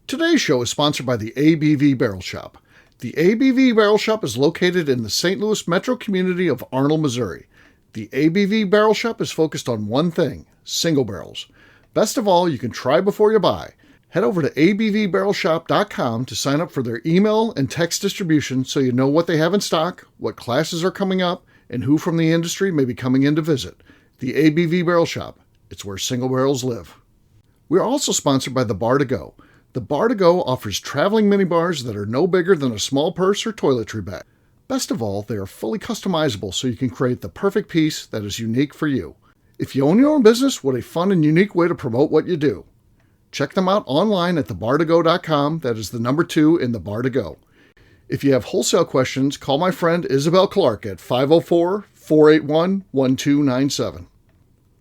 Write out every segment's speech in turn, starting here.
Today's show is sponsored by the ABV Barrel Shop. The ABV Barrel Shop is located in the St. Louis metro community of Arnold, Missouri. The ABV Barrel Shop is focused on one thing, single barrels. Best of all, you can try before you buy. Head over to abvbarrelshop.com to sign up for their email and text distribution so you know what they have in stock, what classes are coming up, and who from the industry may be coming in to visit. The ABV Barrel Shop. It's where single barrels live. We are also sponsored by the Bar to Go. The Bar to Go offers traveling minibars that are no bigger than a small purse or toiletry bag. Best of all, they are fully customizable so you can create the perfect piece that is unique for you. If you own your own business, what a fun and unique way to promote what you do. Check them out online at thebar2go.com. That is the number 2 in the Bar to Go. If you have wholesale questions, call my friend Isabel Clark at 504-481-1297.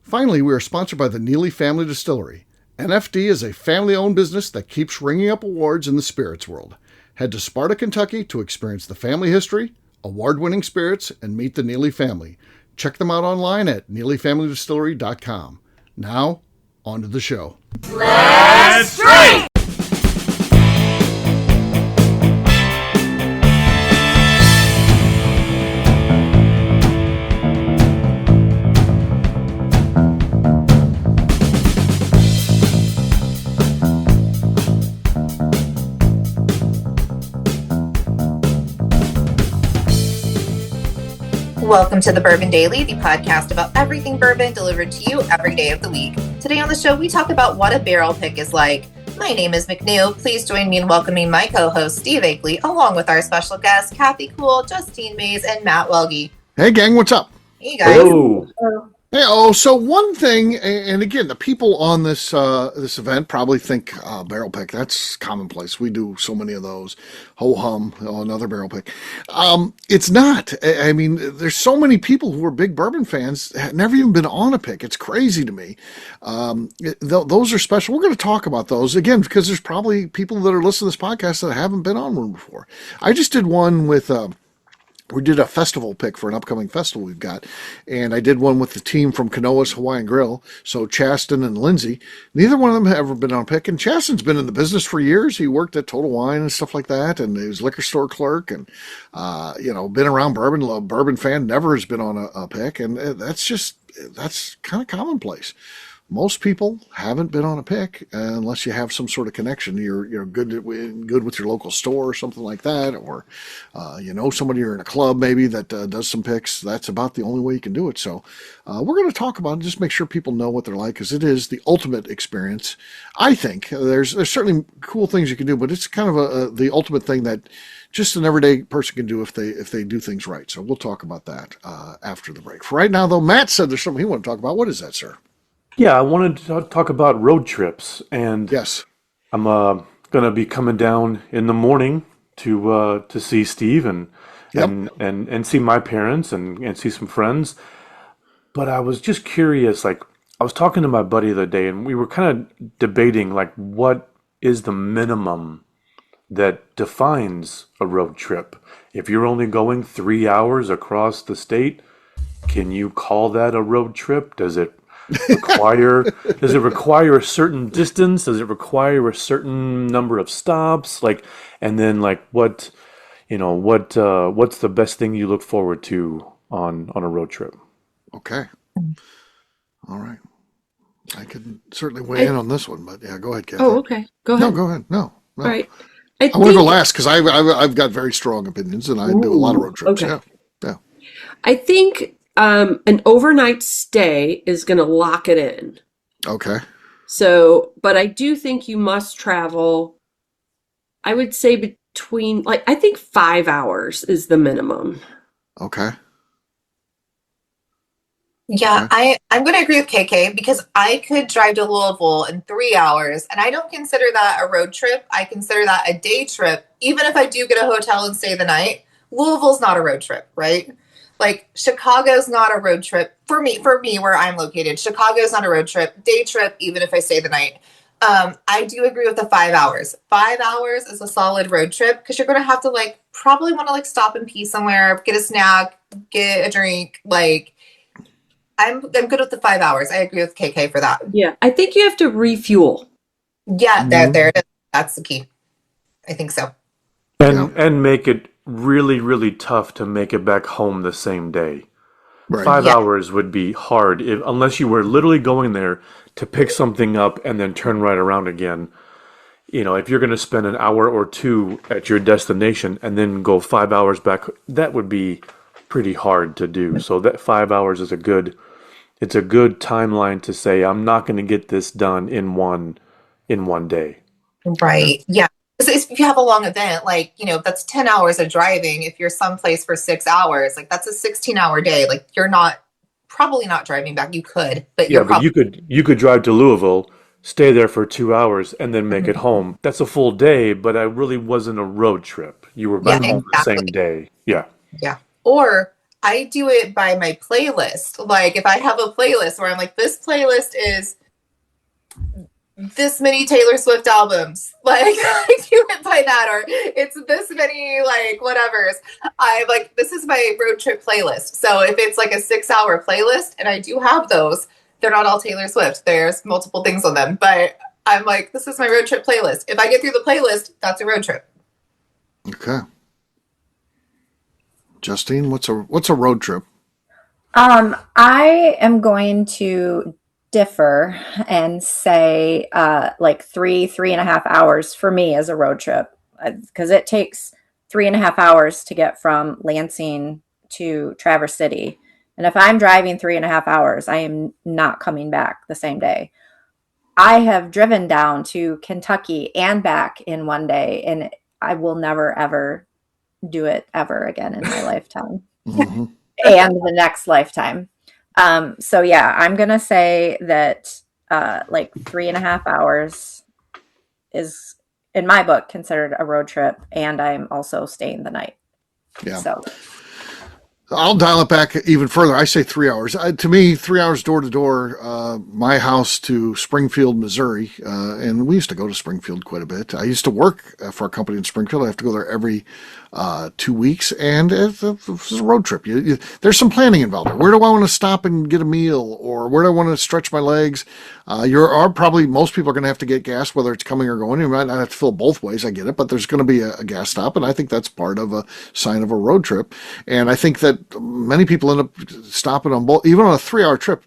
Finally, we are sponsored by the Neely Family Distillery. NFD is a family-owned business that keeps ringing up awards in the spirits world. Head to Sparta, Kentucky to experience the family history, award-winning spirits, and meet the Neely family. Check them out online at neelyfamilydistillery.com. Now, on to the show. Let's drink! Welcome to the Bourbon Daily, the podcast about everything bourbon delivered to you every day of the week. Today on the show, we talk about what a barrel pick is like. My name is McNeil. Please join me in welcoming my co-host, Steve Akeley, along with our special guests, Kathy Cool, Justine Mays, and Matt Welge. Hey, gang, what's up? Hey, guys. Hello. Hey, so one thing, and again, the people on this this event probably think barrel pick. That's commonplace. We do so many of those. Ho hum, another barrel pick. It's not. I mean, there's so many people who are big bourbon fans have never even been on a pick. It's crazy to me. Those are special. We're going to talk about those again because there's probably people that are listening to this podcast that haven't been on one before. I just did one with. We did a festival pick for an upcoming festival we've got, and I did one with the team from Kanoa's Hawaiian Grill, so Chasten and Lindsay. Neither one of them have ever been on a pick, and Chasten's been in the business for years. He worked at Total Wine and stuff like that, and he was liquor store clerk, and, been around bourbon, a bourbon fan, never has been on a pick, and that's kind of commonplace. Most people haven't been on a pick unless you have some sort of connection. You're good with your local store or something like that, or somebody you're in a club maybe that does some picks. That's about the only way you can do it. So we're going to talk about it, just make sure people know what they're like, because it is the ultimate experience. I think there's certainly cool things you can do, but it's kind of the ultimate thing that just an everyday person can do if they do things right. So we'll talk about that after the break. For right now, though, Matt said there's something he wanted to talk about. What is that, sir? Yeah, I wanted to talk about road trips, and Yes. I'm going to be coming down in the morning to see Steve and Yep. and see my parents and see some friends. But I was just curious, like I was talking to my buddy the other day, and we were kind of debating like what is the minimum that defines a road trip. If you're only going 3 hours across the state, can you call that a road trip? Does it require a certain distance? Does it require a certain number of stops? And then what's the best thing you look forward to on a road trip? Okay. All right. I could certainly weigh in on this one, but yeah, go ahead, Kathy. Oh, okay. Go ahead. No, go ahead. No. All right. I want to go last because I've got very strong opinions and I do a lot of road trips. Okay. Yeah. I think an overnight stay is going to lock it in. Okay. So, but I do think you must travel, I would say between, I think 5 hours is the minimum. Okay. Yeah, I'm going to agree with KK because I could drive to Louisville in 3 hours, and I don't consider that a road trip. I consider that a day trip. Even if I do get a hotel and stay the night, Louisville's not a road trip, right? Like Chicago's not a road trip for me where I'm located. Chicago's not a road trip, day trip, even if I stay the night. I do agree with the 5 hours. 5 hours is a solid road trip because you're going to have to probably want to stop and pee somewhere, get a snack, get a drink. I'm good with the 5 hours. I agree with KK for that. Yeah. I think you have to refuel. Yeah, there it is. That's the key. I think so. Yeah. And make it really, really tough to make it back home the same day. Right. Five Yeah. hours would be hard unless you were literally going there to pick something up and then turn right around again. If you're going to spend an hour or two at your destination and then go 5 hours back, that would be pretty hard to do. So that 5 hours is it's a good timeline to say I'm not going to get this done in one day. Right. Yeah. 'Cause if you have a long event, like, if that's 10 hours of driving, if you're someplace for 6 hours, like that's a 16-hour day. Like you're probably not driving back. You could, but Yeah, you're but probably, you could drive to Louisville, stay there for 2 hours, and then make it Mhm. home. That's a full day, but it really wasn't a road trip. You were Yeah, back home the same exactly. day. Yeah. Yeah. Or I do it by my playlist. Like if I have a playlist where I'm like, this playlist is this many Taylor Swift albums. Like I do it by that, or it's this many like whatever's. I'm like, this is my road trip playlist. So if it's like a 6-hour playlist, and I do have those, they're not all Taylor Swift. There's multiple things on them, but I'm like, this is my road trip playlist. If I get through the playlist, that's a road trip. Okay. Justine, what's a road trip? I am going to differ and say like 3.5 hours for me as a road trip because it takes 3.5 hours to get from Lansing to Traverse City. And if I'm driving 3.5 hours, I am not coming back the same day. I have driven down to Kentucky and back in one day, and I will never ever do it ever again in my lifetime Hmm. and the next lifetime. So yeah, I'm gonna say that like 3.5 hours is in my book considered a road trip, and I'm also staying the night. Yeah. So I'll dial it back even further. I say 3 hours. To me, 3 hours door to door, my house to Springfield, Missouri. And we used to go to Springfield quite a bit. I used to work for a company in Springfield. I have to go there every 2 weeks. And it's a road trip. There's some planning involved. Where do I want to stop and get a meal? Or where do I want to stretch my legs? Probably most people are going to have to get gas, whether it's coming or going. You might not have to fill both ways. I get it. But there's going to be a gas stop. And I think that's part of a sign of a road trip. And I think that many people end up stopping on both, even on a 3 hour trip.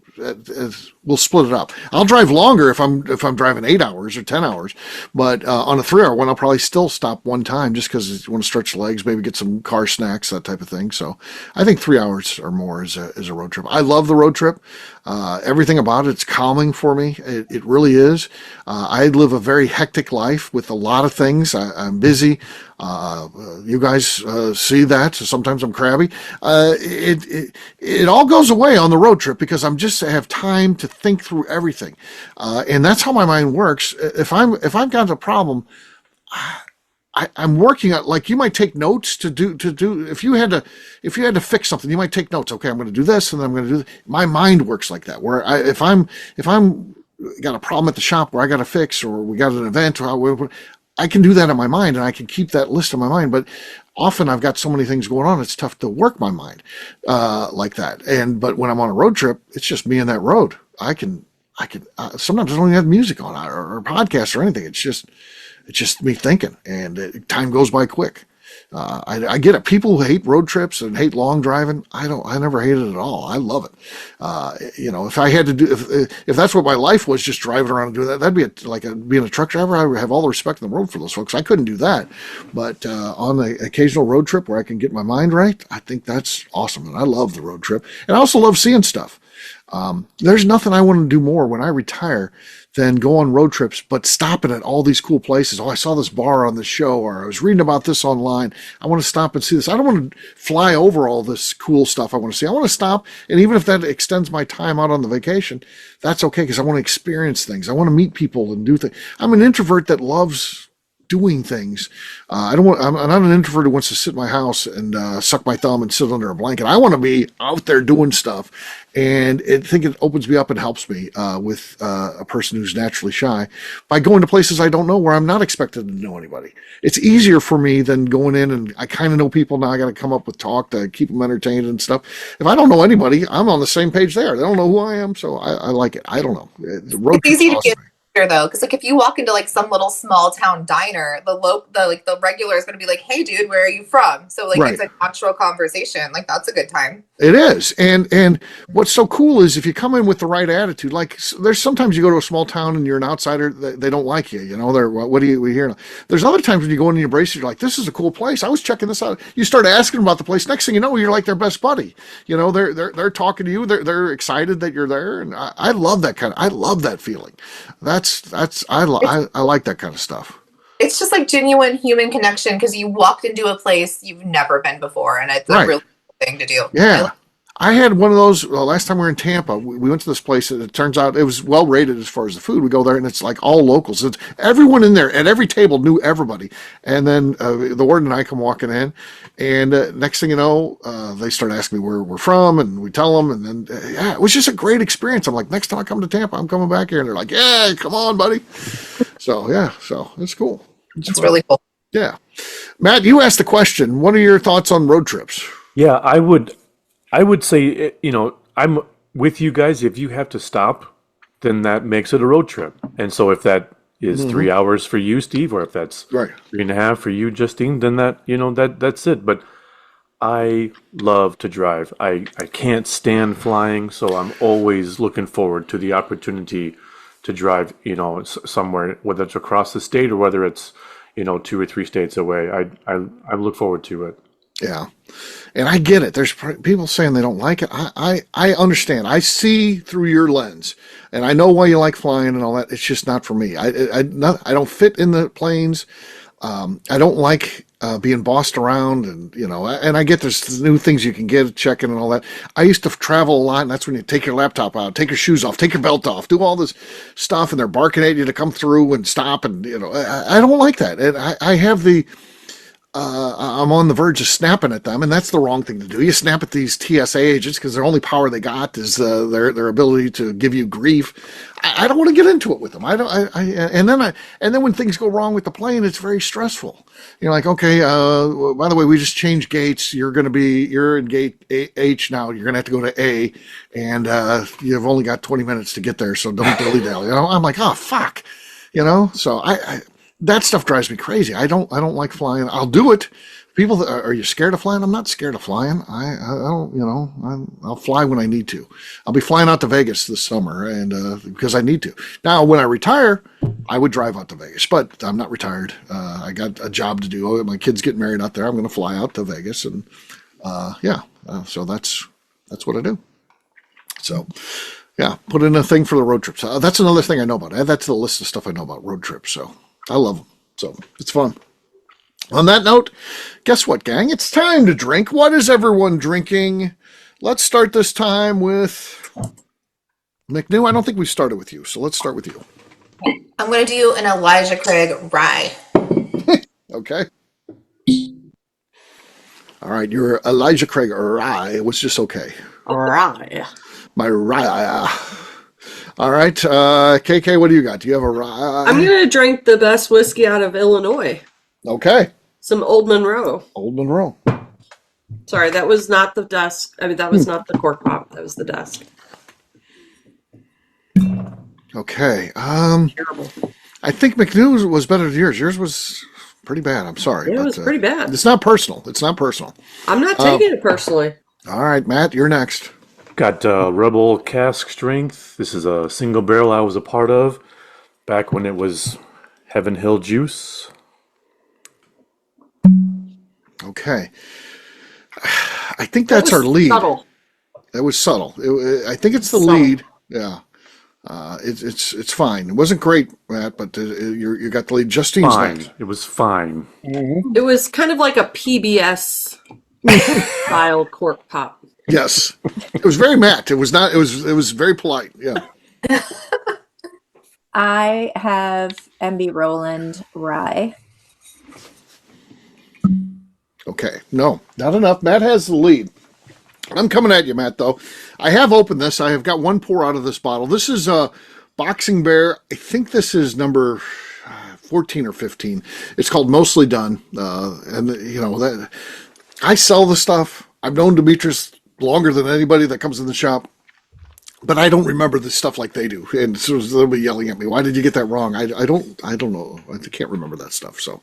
We'll split it up. I'll drive longer if I'm driving 8 hours or 10 hours, but on a 3 hour one, I'll probably still stop one time just because you want to stretch the legs, maybe get some car snacks, that type of thing. So I think 3 hours or more is a road trip. I love the road trip. Everything about it's calming for me. It really is. I live a very hectic life with a lot of things. I'm busy. You guys see that. So sometimes I'm crabby. It all goes away on the road trip because I'm just have time to think through everything, and that's how my mind works. If I've got a problem, I'm working on, like, you might take notes to do if you had to fix something, you might take notes. Okay, I'm going to do this, and then I'm going to do this. My mind works like that. Where if I'm got a problem at the shop where I got to fix, or we got an event, or I can do that in my mind, and I can keep that list in my mind. But often I've got so many things going on, it's tough to work my mind like that. But when I'm on a road trip, it's just me and that road. I can sometimes I don't even have music on or podcasts or anything. It's just me thinking, and time goes by quick. I get it. People who hate road trips and hate long driving, I don't. I never hate it at all. I love it. If I had to do, if that's what my life was, just driving around and doing that, that'd be being a truck driver. I would have all the respect in the world for those folks. I couldn't do that. But on the occasional road trip where I can get my mind right, I think that's awesome, and I love the road trip. And I also love seeing stuff. There's nothing I want to do more when I retire than go on road trips, but stopping at all these cool places. Oh, I saw this bar on the show, or I was reading about this online. I want to stop and see this. I don't want to fly over all this cool stuff I want to see. I want to stop, and even if that extends my time out on the vacation, that's okay, because I want to experience things. I want to meet people and do things. I'm an introvert that loves doing things. I'm not an introvert who wants to sit in my house and suck my thumb and sit under a blanket. I want to be out there doing stuff, and I think it opens me up and helps me with a person who's naturally shy by going to places I don't know where I'm not expected to know anybody. It's easier for me than going in and I kind of know people now. I got to come up with talk to keep them entertained and stuff. If I don't know anybody, I'm on the same page there. They don't know who I am, so I like it. I don't know. The road It's trip's easy to awesome. Sure, though, because like if you walk into like some little small town diner, the regular is going to be like, "Hey, dude, where are you from?" So like Right. it's a natural conversation. Like that's a good time. It is, and what's so cool is if you come in with the right attitude. Like there's sometimes you go to a small town and you're an outsider, they don't like you. You know, they're what do you we hear? There's other times when you go in and you embrace it, you're like, this is a cool place. I was checking this out. You start asking about the place. Next thing you know, you're like their best buddy. You know, they're talking to you. They're excited that you're there, and I love that I love that feeling. I like that kind of stuff. It's just like genuine human connection because you walked into a place you've never been before, and it's a Right. really cool thing to do. Yeah. I had one of those last time we were in Tampa. We went to this place, and it turns out it was well rated as far as the food. We go there, and it's like all locals. It's everyone in there at every table knew everybody. And then the warden and I come walking in, and next thing you know, they start asking me where we're from, and we tell them. And then, yeah, it was just a great experience. I'm like, next time I come to Tampa, I'm coming back here. And they're like, yeah, come on, buddy. So, yeah, so it's cool. It's really cool. Yeah. Matt, you asked the question. What are your thoughts on road trips? Yeah, I would say, I'm with you guys. If you have to stop, then that makes it a road trip. And so if that is 3 hours for you, Steve, or if that's Right. 3.5 for you, Justine, then that's it. But I love to drive. I can't stand flying, so I'm always looking forward to the opportunity to drive, somewhere, whether it's across the state or whether it's, 2 or 3 states away. I look forward to it. Yeah. And I get it. There's people saying they don't like it. I understand. I see through your lens, and I know why you like flying and all that. It's just not for me. I don't fit in the planes. I don't like being bossed around, and I get there's new things you can get, checking and all that. I used to travel a lot, and that's when you take your laptop out, take your shoes off, take your belt off, do all this stuff, and they're barking at you to come through and stop, and I don't like that. And I have I'm on the verge of snapping at them, and that's the wrong thing to do. You snap at these TSA agents because their only power they got is their ability to give you grief. I don't want to get into it with them. And then when things go wrong with the plane, it's very stressful. You're like, okay, by the way, we just changed gates. You're in gate H now. You're gonna have to go to A, and you've only got 20 minutes to get there, so don't dilly dally. I'm like, oh fuck, So I that stuff drives me crazy. I don't like flying. I'll do it. People, are you scared of flying? I'm not scared of flying. I don't, I'll fly when I need to. I'll be flying out to Vegas this summer, and because I need to. Now, when I retire, I would drive out to Vegas, but I'm not retired. I got a job to do. My kid's getting married out there. I'm going to fly out to Vegas, and so that's what I do. So. Yeah, put in a thing for the road trips. That's another thing I know about. Add that to the list of stuff I know about road trips. So I love them. So it's fun. On that note, guess what, gang? It's time to drink. What is everyone drinking? Let's start this time with McNew. I don't think we started with you, so let's start with you. I'm going to do an Elijah Craig rye. Okay. All right, your Elijah Craig rye was just okay. Rye. My rye. All right, KK, what do you got? Do you have a rye? I'm going to drink the best whiskey out of Illinois. Okay. Some Old Monroe. Old Monroe. Sorry, that was not the desk. I mean, that was not the cork pop. That was the desk. Okay. Terrible. I think McNews was better than yours. Yours was pretty bad. I'm sorry. Yeah, it was pretty bad. It's not personal. It's not personal. I'm not taking it personally. All right, Matt, you're next. Got Rebel Cask Strength. This is a single barrel I was a part of back when it was Heaven Hill Juice. Okay. I think that's our lead. Subtle. That was subtle. I think it's the lead. Yeah. It's fine. It wasn't great, Matt, but you got the lead. Justine's Fine. next. It was fine. It was kind of like a PBS style cork pop. Yes. It was very Matt. It was not. It was very polite. Yeah. I have MB Roland rye. Okay. No, not enough. Matt has the lead. I'm coming at you, Matt, though. I have opened this. I have got one pour out of this bottle. This is a Boxing Bear. I think this is number 14 or 15. It's called Mostly Done. That I sell the stuff. I've known Demetrius longer than anybody that comes in the shop. but I don't remember the stuff like they do. And so they'll be yelling at me, "Why did you get that wrong?" I don't know. I can't remember that stuff. So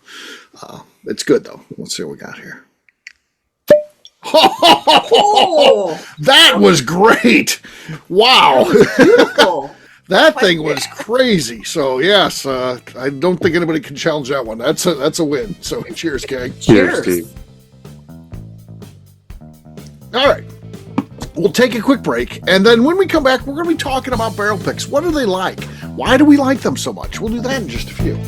it's good though. Let's see what we got here. Oh, That was great! Wow, beautiful. that thing was crazy. So yes, I don't think anybody can challenge that one. That's a win. So cheers, gang. Cheers, Steve. All right. We'll take a quick break, and then when we come back, we're going to be talking about barrel picks. What are they like? Why do we like them so much? We'll do that in just a few.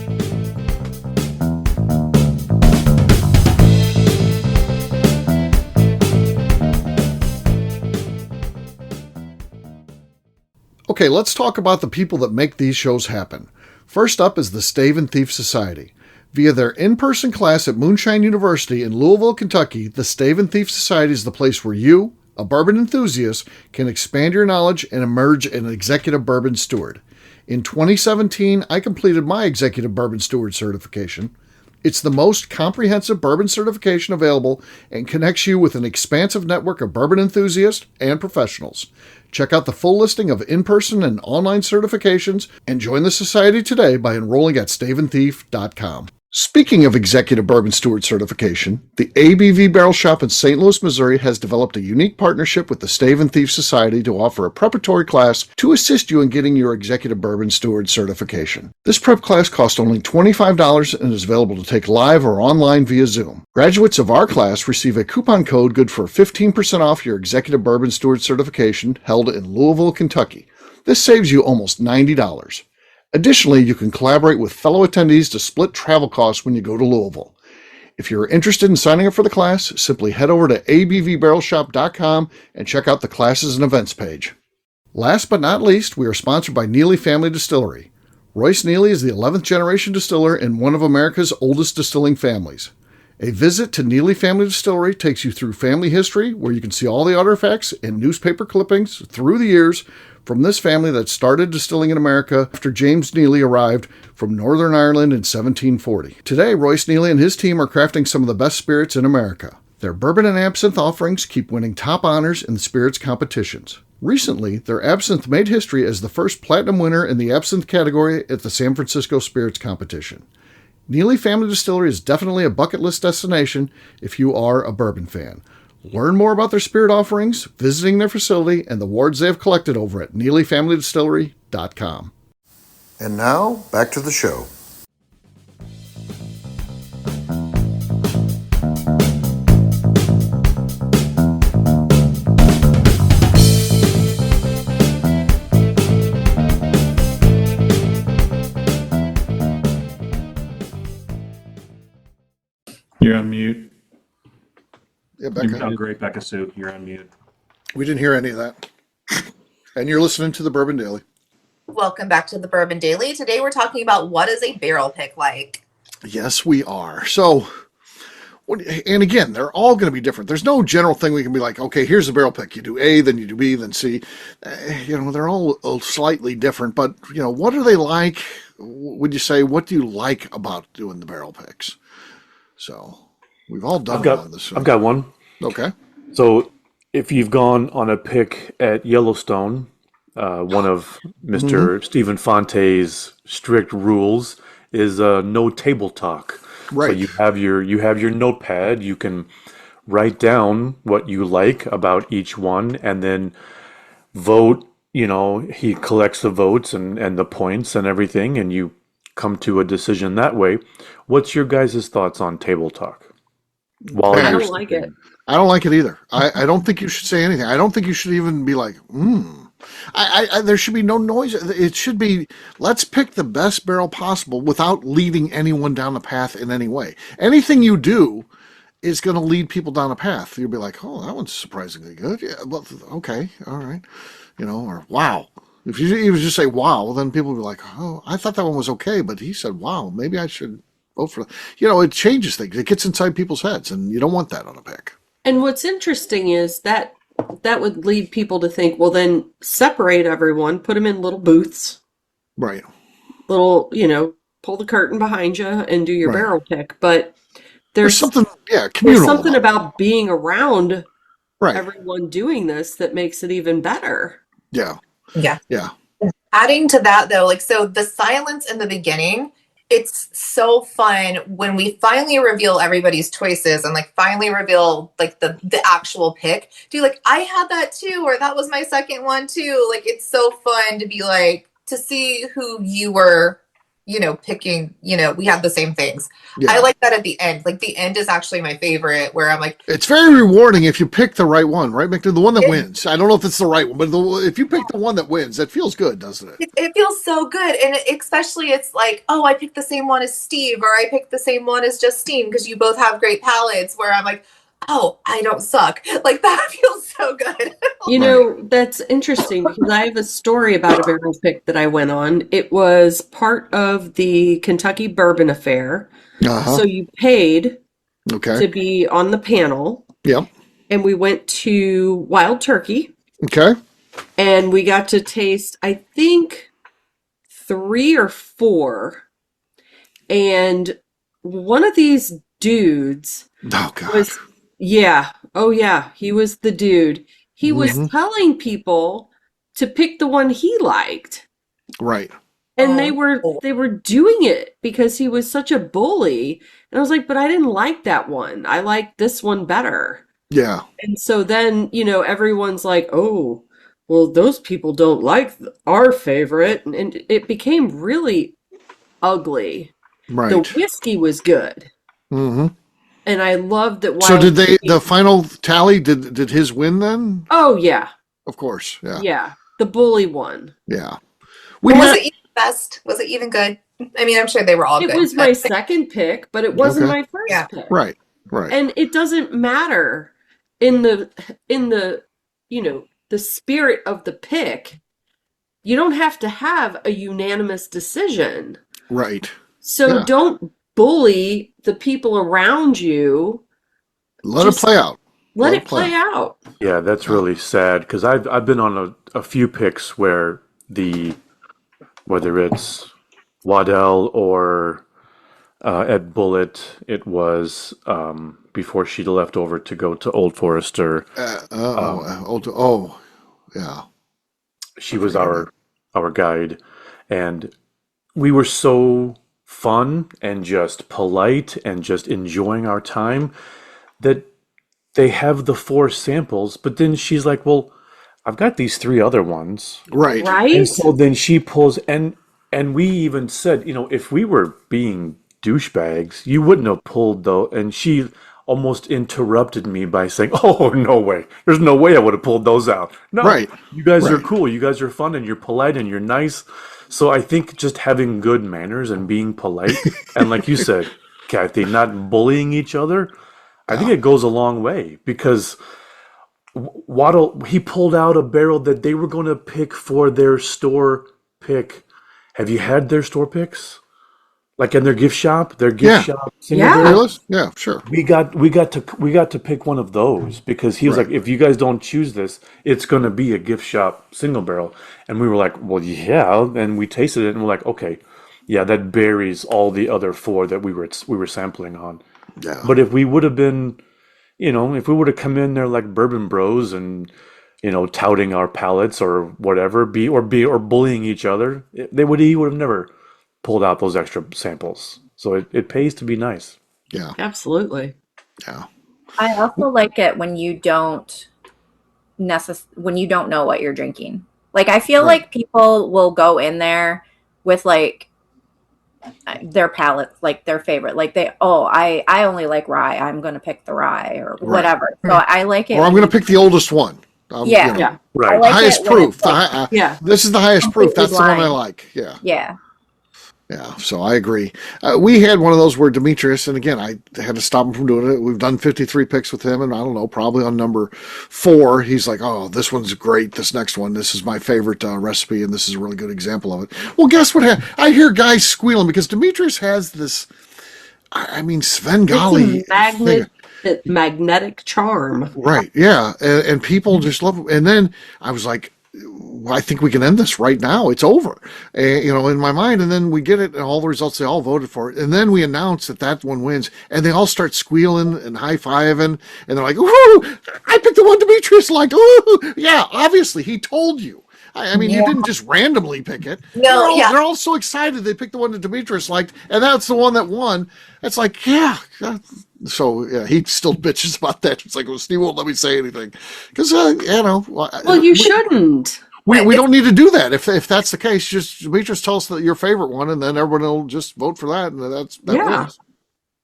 Okay, let's talk about the people that make these shows happen. First up is the Stave and Thief Society. Via their in-person class at Moonshine University in Louisville, Kentucky, the Stave and Thief Society is the place where you, a bourbon enthusiast, can expand your knowledge and emerge an executive bourbon steward. In 2017, I completed my executive bourbon steward certification. It's the most comprehensive bourbon certification available and connects you with an expansive network of bourbon enthusiasts and professionals. Check out the full listing of in-person and online certifications and join the society today by enrolling at staveandthief.com. Speaking of Executive Bourbon Steward certification, the ABV Barrel Shop in St. Louis, Missouri has developed a unique partnership with the Stave and Thief Society to offer a preparatory class to assist you in getting your Executive Bourbon Steward certification. This prep class costs only $25 and is available to take live or online via Zoom. Graduates of our class receive a coupon code good for 15% off your Executive Bourbon Steward certification held in Louisville, Kentucky. This saves you almost $90. Additionally, you can collaborate with fellow attendees to split travel costs when you go to Louisville. If you're interested in signing up for the class, simply head over to abvbarrelshop.com and check out the classes and events page. Last but not least, we are sponsored by Neely Family Distillery. Royce Neely is the 11th generation distiller in one of America's oldest distilling families. A visit to Neely Family Distillery takes you through family history, where you can see all the artifacts and newspaper clippings through the years from this family that started distilling in America after James Neely arrived from Northern Ireland in 1740. Today, Royce Neely and his team are crafting some of the best spirits in America. Their bourbon and absinthe offerings keep winning top honors in the spirits competitions. Recently, their absinthe made history as the first platinum winner in the absinthe category at the San Francisco Spirits Competition. Neely Family Distillery is definitely a bucket list destination if you are a bourbon fan. Learn more about their spirit offerings, visiting their facility, and the awards they have collected over at NeelyFamilyDistillery.com. And now, back to the show. You're on mute. Yeah, Becca. Oh, great, Becca Sue. You're on mute. We didn't hear any of that. And you're listening to the Bourbon Daily. Welcome back to the Bourbon Daily. Today we're talking about what is a barrel pick like. Yes, we are. So, and again, they're all going to be different. There's no general thing we can be like, okay, here's a barrel pick. You do A, then you do B, then C. They're all slightly different. But, what are they like? Would you say, what do you like about doing the barrel picks? So, we've all done this. I've got one. Okay. So, if you've gone on a pick at Yellowstone, one of Mr. Stephen Fonte's strict rules is no table talk. Right. So you have your notepad. You can write down what you like about each one, and then vote. He collects the votes and the points and everything, and you come to a decision that way. What's your guys' thoughts on table talk? I don't like it. I don't like it either. I don't think you should say anything. I don't think you should even be like, there should be no noise. It should be, let's pick the best barrel possible without leading anyone down the path in any way. Anything you do is going to lead people down a path. You'll be like, oh, that one's surprisingly good. Yeah, well, okay, all right. Or wow. If you just say wow, then people will be like, oh, I thought that one was okay, but he said wow, maybe I should vote for that. It changes things. It gets inside people's heads, and you don't want that on a pick. And what's interesting is that would lead people to think, well, then separate everyone, put them in little booths. Right. Little, pull the curtain behind you and do your barrel pick. But there's something, there's something about being around right. everyone doing this that makes it even better. Yeah. Yeah. Yeah. Adding to that though, like, so the silence in the beginning, it's so fun when we finally reveal everybody's choices and like finally reveal like the actual pick. Do like, I had that too, or that was my second one too. Like, it's so fun to be like, to see who you were, picking, we had the same things. I Yeah. like that at the end. Like, the end is actually my favorite, where I'm like, It's very rewarding if you pick the right one, right, Mick? The one that it, wins. I don't know if it's the right one, but if you pick the one that wins, that feels good, doesn't it? it feels so good. And especially it's like, oh, I picked the same one as Steve, or I picked the same one as Justine, because you both have great palates, where I'm like, oh, I don't suck. Like, that feels so good. Right. That's interesting because I have a story about a barrel pick that I went on. It was part of the Kentucky Bourbon Affair. Uh-huh. So you paid Okay. to be on the panel, Yep. and we went to Wild Turkey, Okay. and we got to taste, I think, 3 or 4. And one of these dudes Oh God. was, yeah, oh yeah, he was the dude. He was Hmm. telling people to pick the one he liked. Right. And Oh. they were doing it because he was such a bully. And I was like, but I didn't like that one. I like this one better. Yeah. And so then, everyone's like, oh, well, those people don't like our favorite. And it became really ugly. The Right. whiskey was good. Hmm. And I loved that So Wild did they? Turkey. The final tally? Did his win then? Oh, yeah. Of course. Yeah. Yeah. The bully one. Yeah. We And was had. it even best? Was it even good? I mean, I'm sure they were all It good, was but my second pick, but it wasn't Okay. my yeah. first pick. Right. Right. And it doesn't matter in the the spirit of the pick. You don't have to have a unanimous decision. Right. So Yeah. don't bully the people around you. Let it Just play out. let Let it it play play out. out. Yeah, that's Yeah. really sad because I've been on a few picks where whether it's Waddell or at Bullet, it was before she left over to go to Old Forester. Oh. Yeah. She I was forgot about. our guide, and we were so fun and just polite and just enjoying our time that they have the 4 samples, but then she's like, "Well, I've got these 3 other ones." Right. And Right? so then she pulls, and we even said, if we were being douchebags, you wouldn't have pulled though. And she almost interrupted me by saying, "Oh, no way. There's no way I would have pulled those out. No, Right. you guys are Right. cool. You guys are fun and you're polite and you're nice." So I think just having good manners and being polite, and like you said, Kathy, not bullying each other, I think Yeah. it goes a long way because Waddle, he pulled out a barrel that they were going to pick for their store pick. Have you had their store picks? Like in their gift Yeah. shop single Yeah. barrel? Fearless. Yeah. Sure. We got to pick one of those because he was Right. like, if you guys don't choose this, it's going to be a gift shop single barrel. And we were like, well, yeah. And we tasted it and we're like, okay, yeah, that buries all the other 4 that we were sampling on. Yeah. But if we would have been, if we would have come in there like Bourbon Bros and touting our palates or whatever, or bullying each other, he would have never pulled out those extra samples. So it pays to be nice. Yeah. Absolutely. Yeah. I also like it when you don't when you don't know what you're drinking. Like I feel Right. like people will go in there with like their palate, like their favorite. Like I only like rye. I'm going to pick the rye or Right. whatever. So I like it Or I'm when going to you pick the oldest one. Yeah. Yeah. I Right. like Highest it when proof. it's like Yeah. This is the highest proof. completely That's the one I blind. like. Yeah. Yeah. Yeah. So I agree. We had one of those where Demetrius, and again, I had to stop him from doing it. We've done 53 picks with him, and I don't know, probably on number 4, he's like, oh, this one's great. This next one, this is my favorite recipe, and this is a really good example of it. Well, guess what? I hear guys squealing because Demetrius has this, I mean, It's Svengali thing. magnetic charm. Right. Yeah. And people just love it. And then I was like, well, I think we can end this right now. It's over, in my mind. And then we get it and all the results, they all voted for it. And then we announce that one wins and they all start squealing and high-fiving. And they're like, ooh, I picked the one Demetrius liked. Ooh, yeah, obviously he told you. I mean, you Yeah. didn't just randomly pick it. No, yeah. They're all so excited they picked the one that Demetrius liked, and that's the one that won. It's like, yeah. So yeah, he still bitches about that. It's like, well, Steve won't let me say anything because Well, you shouldn't. we don't need to do that. If that's the case, just Demetrius, tell us that your favorite one, and then everyone will just vote for that, and that Yeah. wins.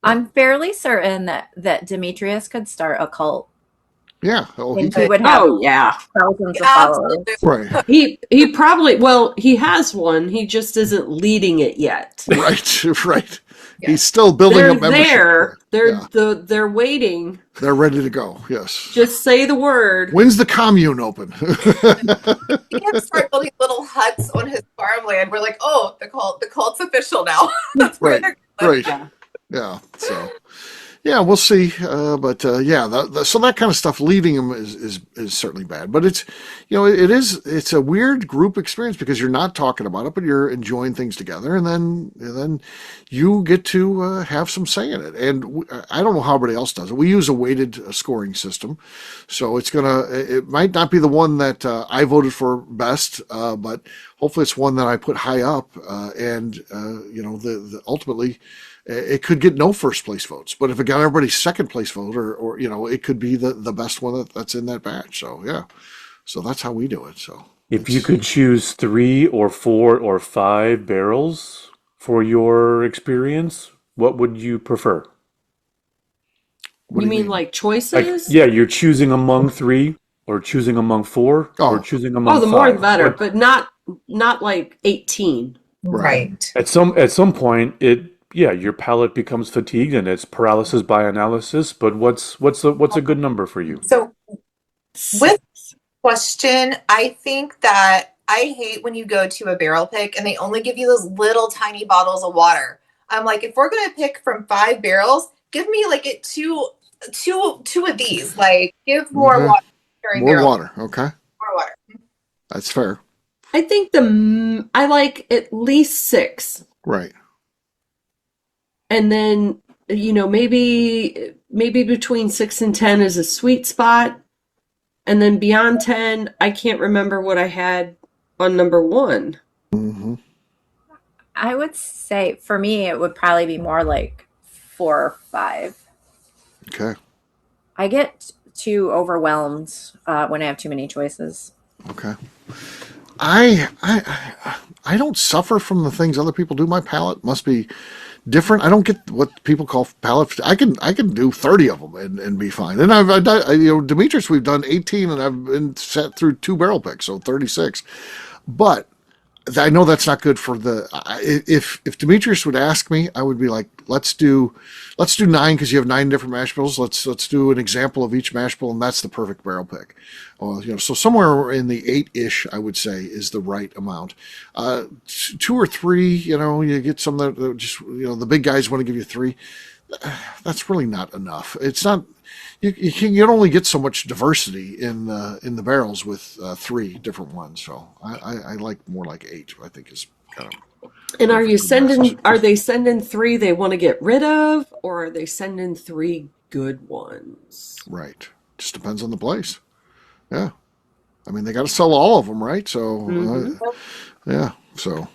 I'm fairly certain that Demetrius could start a cult, Yeah. Oh, he and he could. would have Oh yeah. thousands of followers. Absolutely. Right. He probably, well, he has one. He just isn't leading it yet. Right. Right. Yeah. He's still building They're a membership. there. Yeah. They're waiting. They're ready to go. Yes. Just say the word. When's the commune open? He can start building little huts on his farmland. We're like, oh, the cult's official now. That's where Right. they're going. Right. Yeah. Yeah. So, yeah, we'll see. But yeah, so that kind of stuff leaving them is certainly bad. But it's, it's a weird group experience because you're not talking about it, but you're enjoying things together, and then you get to have some say in it. And I don't know how everybody else does it. We use a weighted scoring system, so it might not be the one that I voted for best, but hopefully it's one that I put high up, and the ultimately. It could get no first place votes, but if it got everybody's second place vote, or it could be the best one that's in that batch. So yeah, so that's how we do it. So If you could choose 3 or 4 or 5 barrels for your experience, what would you prefer? what You do mean like choices? Yeah, you're choosing among 3 or choosing among 4 or choosing among Oh, the 5. more the better, What- but not like 18. Right. At some point, your palate becomes fatigued and it's paralysis by analysis. But what's a good number for you? So with question, I think that I hate when you go to a barrel pick and they only give you those little tiny bottles of water. I'm like, if we're gonna pick from 5 barrels, give me like two of these. Like, give more Okay. water during more barrel. water? Okay, More water. that's fair. I think I like at least 6. Right. And then, maybe between 6 and 10 is a sweet spot. And then beyond 10, I can't remember what I had on number 1. Mm-hmm. I would say for me, it would probably be more like 4 or 5. Okay. I get too overwhelmed when I have too many choices. Okay. I don't suffer from the things other people do. My palate must be different. I don't get what people call palate. I can do 30 of them and be fine. And I've done, Demetrius, we've done 18, and I've been set through 2 barrel picks, so 36. But I know that's not good for the. If Demetrius would ask me, I would be like, let's do 9 because you have 9 different mash bills. Let's do an example of each mash bill, and that's the perfect barrel pick. So somewhere in the 8-ish, I would say, is the right amount. 2 or 3, you get some that just the big guys want to give you 3. That's really not enough. It's not. You only get so much diversity in the barrels with 3 different ones. So I like more like 8. I think is kind of. And are they sending 3 they want to get rid of, or are they sending 3 good ones? Right. Just depends on the place. Yeah. I mean, they got to sell all of them, right? So yeah. So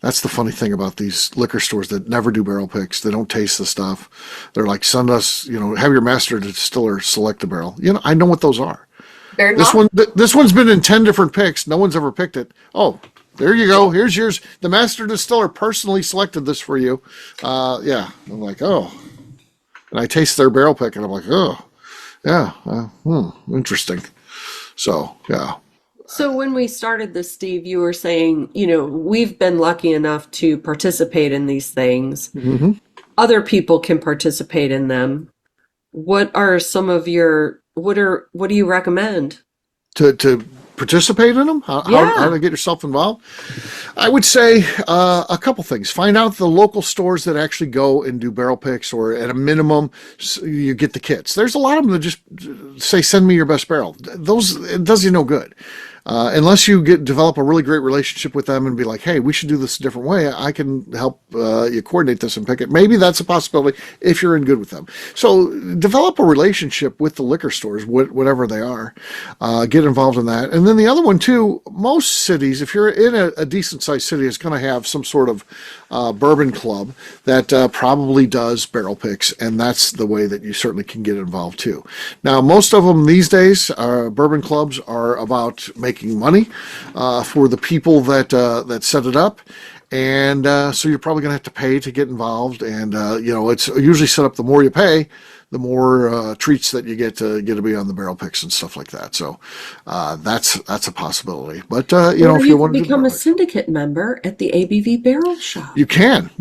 that's the funny thing about these liquor stores that never do barrel picks. They don't taste the stuff. They're like, send us, have your master distiller select the barrel. I know what those are. They're This not. this one's been in 10 different picks. No one's ever picked it. Oh, there you go. Here's yours. The master distiller personally selected this for you. Yeah. I'm like, oh. And I taste their barrel pick, and I'm like, oh, yeah. Interesting. So, yeah. So when we started this, Steve, you were saying, we've been lucky enough to participate in these things. Mm-hmm. Other people can participate in them. What are some of what do you recommend? To participate in them? How to get yourself involved? I would say a couple things. Find out the local stores that actually go and do barrel picks, or at a minimum, you get the kits. There's a lot of them that just say, send me your best barrel. It does you no good. unless you develop a really great relationship with them and be like, hey, we should do this a different way. I can help you coordinate this and pick it. Maybe that's a possibility if you're in good with them. So develop a relationship with the liquor stores, whatever they are. Get involved in that. And then the other one too, most cities, if you're in a decent sized city, is going to have some sort of bourbon club that probably does barrel picks, and that's the way that you certainly can get involved too. Now, most of them these days, bourbon clubs are about making money for the people that set it up. And so you're probably going to have to pay to get involved. And, it's usually set up the more you pay, the more treats that you get to be on the barrel picks and stuff like that. So that's a possibility. But, if you want to become a syndicate member at the ABV Barrel Shop. You can.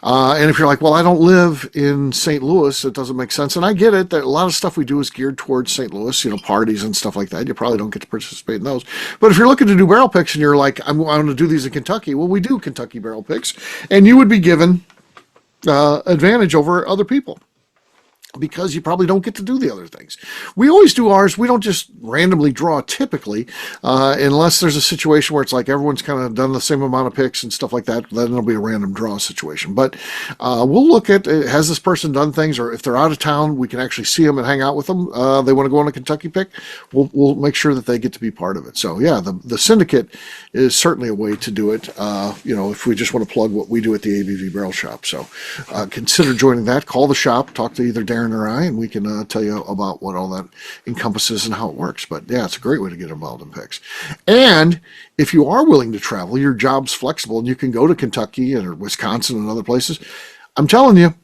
And if you're like, well, I don't live in St. Louis, it doesn't make sense. And I get it. That a lot of stuff we do is geared towards St. Louis, parties and stuff like that. You probably don't get to participate in those. But if you're looking to do barrel picks and you're like, I want to do these in Kentucky, well, we do Kentucky barrel picks. And you would be given advantage over other people, because you probably don't get to do the other things. We always do ours. We don't just randomly draw typically, unless there's a situation where it's like everyone's kind of done the same amount of picks and stuff like that. Then it'll be a random draw situation. But we'll look at, has this person done things, or if they're out of town, we can actually see them and hang out with them. They want to go on a Kentucky pick. We'll make sure that they get to be part of it. So yeah, the syndicate is certainly a way to do it. If we just want to plug what we do at the ABV Barrel Shop. So consider joining that. Call the shop, talk to either Darren or I, and we can tell you about what all that encompasses and how it works. But yeah, it's a great way to get involved in picks. And if you are willing to travel, your job's flexible and you can go to Kentucky or Wisconsin and other places. I'm telling you,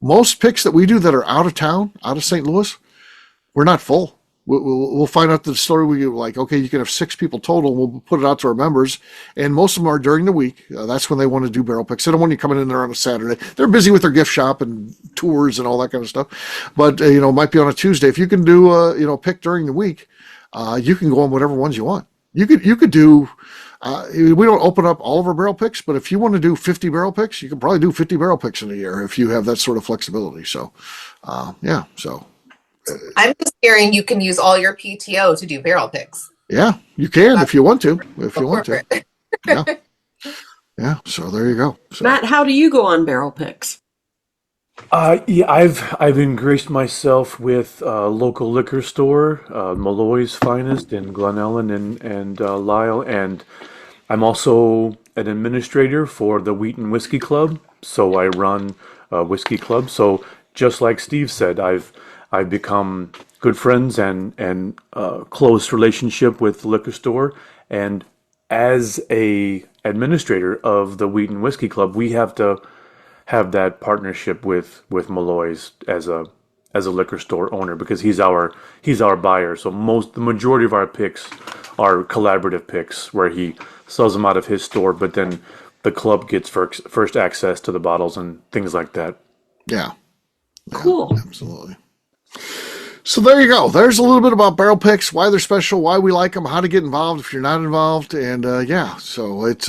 most picks that we do that are out of town, out of St. Louis, we're not full. We'll find out the story. We like, okay, you can have 6 people total. We'll put it out to our members, and most of them are during the week. That's when they want to do barrel picks. They don't want you coming in there on a Saturday. They're busy with their gift shop and tours and all that kind of stuff. But it might be on a Tuesday. If you can do a pick during the week, you can go on whatever ones you want. You could do. We don't open up all of our barrel picks, but if you want to do 50 barrel picks, you can probably do 50 barrel picks in a year if you have that sort of flexibility. So, so. I'm just hearing you can use all your PTO to do barrel picks. Yeah, you can if you want to. Yeah. So there you go. So. Matt, how do you go on barrel picks? I've ingraced myself with local liquor store, Malloy's Finest in Glen Ellen and Lyle, and I'm also an administrator for the Wheaton Whiskey Club. So I run a whiskey club. So just like Steve said, I've become good friends and close relationship with the liquor store. And as a administrator of the Wheaton Whiskey Club, we have to have that partnership with Malloy's as a liquor store owner, because he's our buyer. So the majority of our picks are collaborative picks where he sells them out of his store, but then the club gets first access to the bottles and things like that. Yeah. Cool. Absolutely. So there you go. There's a little bit about barrel picks, why they're special, why we like them, how to get involved if you're not involved, and so it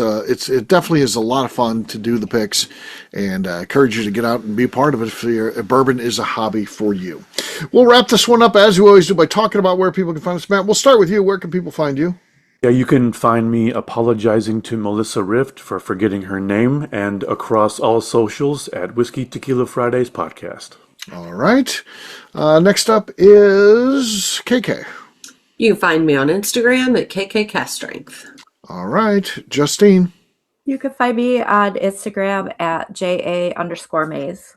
definitely is a lot of fun to do the picks, and I encourage you to get out and be a part of it if bourbon is a hobby for you. We'll wrap this one up as we always do by talking about where people can find us. Matt, we'll start with you. Where can people find you? Yeah, you can find me apologizing to Melissa Rift for forgetting her name, and across all socials at Whiskey Tequila Fridays Podcast. All right. Next up is KK. You can find me on Instagram at KKCastStrength. All right. Justine. You can find me on Instagram at JA_Maze.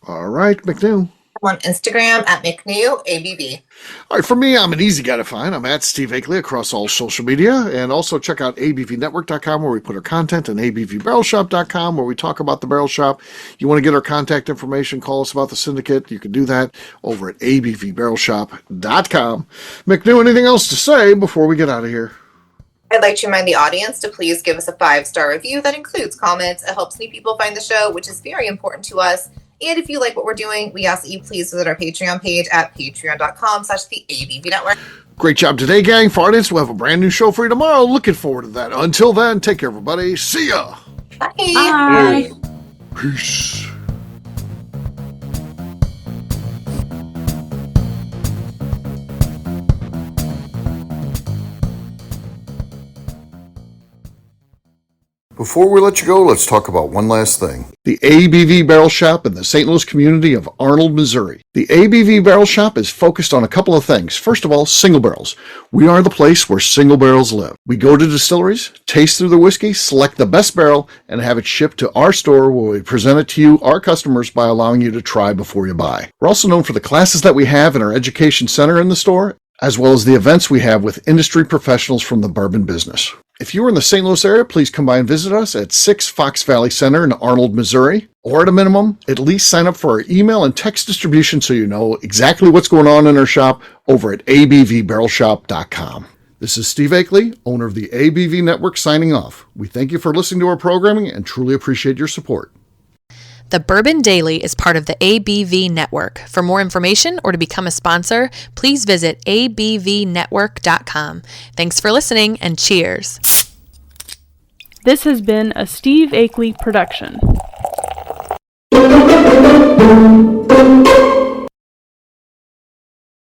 All right. McNew. I'm on Instagram at McNew_ABV. All right, for me, I'm an easy guy to find. I'm at Steve Akeley across all social media. And also check out abvnetwork.com where we put our content, and abvbarrelshop.com where we talk about the barrel shop. You want to get our contact information, call us about the syndicate, you can do that over at abvbarrelshop.com. McNew, anything else to say before we get out of here? I'd like to remind the audience to please give us a 5-star review that includes comments. It helps new people find the show, which is very important to us. And if you like what we're doing, we ask that you please visit our Patreon page at patreon.com/the ABV Network. Great job today, gang. For audience, we'll have a brand new show for you tomorrow. Looking forward to that. Until then, take care, everybody. See ya. Bye. Bye. Peace. Before we let you go, let's talk about one last thing. The ABV Barrel Shop in the St. Louis community of Arnold, Missouri. The ABV Barrel Shop is focused on a couple of things. First of all, single barrels. We are the place where single barrels live. We go to distilleries, taste through the whiskey, select the best barrel, and have it shipped to our store where we present it to you, our customers, by allowing you to try before you buy. We're also known for the classes that we have in our education center in the store, as well as the events we have with industry professionals from the bourbon business. If you are in the St. Louis area, please come by and visit us at 6 Fox Valley Center in Arnold, Missouri. Or at a minimum, at least sign up for our email and text distribution so you know exactly what's going on in our shop over at abvbarrelshop.com. This is Steve Akeley, owner of the ABV Network, signing off. We thank you for listening to our programming and truly appreciate your support. The Bourbon Daily is part of the ABV Network. For more information or to become a sponsor, please visit abvnetwork.com. Thanks for listening and cheers. This has been a Steve Akeley production.